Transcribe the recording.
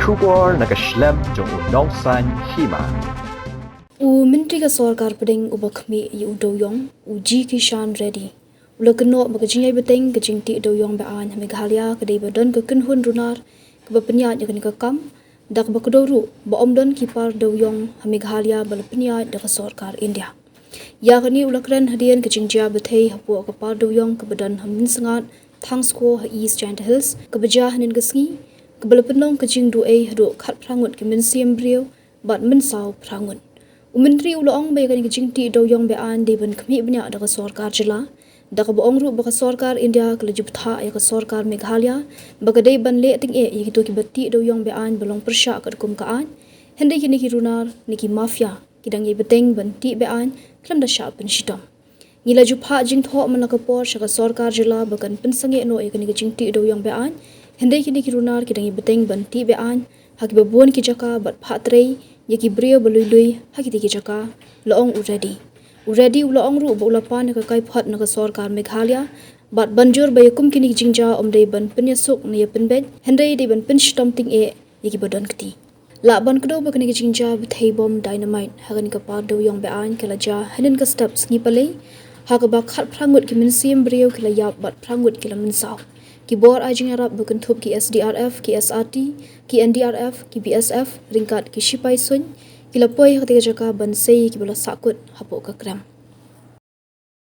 Shukor nakaslem jong unong san Hima. Myntri ka Sorkar Pdeng ubakmi yu Dewïong ji kishan ready. Ulakno magajingay Beaiñ kajingti Dewïong Beaiñ Meghalaya kadai badan ka kenhun runar ka Pynïaid yakan ka kam dak bakdoru ba omdon kipar Dewïong Meghalaya bal Pynïaid dak Sorkar India. Yakani ulakran hadian kajingja bethay hapo ka par Dewïong ka badan hamin sangat thangsko ha East Giant Hills ka baja hanin gasngi ka bal penong kajing duay hado khat prangut ka min siam brio bat min saw prangut. Myntri ulaong bayakan kajingti Dewïong Beaiñ deban kami banya dak Sorkar jila dak baong ru baka Sorkar India kalajubtha ya ka Sorkar Meghalaya baka day banle ting e yito ki batti Dewïong Beaiñ balong persya ka kum kaan henday kini ki runar niki Mafia kidang ye Beaiñ banti Beaiñ klam da sya pensitom ngila jupha jing tho manakapor sya ka Sorkar jila bakan pensange no yakan kajingti Dewïong Beaiñ henday kini ki runar kidang ye Beaiñ banti Beaiñ hak babon ki jaka bat phatrei yaki brio balui hakiti ki jaka laong uredi ulaong ru ulapan ka kai phat na ka Sorkar Meghalaya bat banjur bayakum kini jingja omdei ban penyasuk na Pynïaid hendai de ban penstom ting e yaki badan kti la ban kdo ba kini jingja bethai bom dynamite hagan ka par Dewïong Beaiñ kala ja hanin ka steps ngi palei ha ka ba khat prangut ki min sim brio kala yap bat prangut kila min saw ki bor ajing arab bukan thup ki SDRF ki SRT ki NDRF ki BSF ringkat ki sipai sun kila poi ketika jaka ban sei ki bala sakut hapo ka kram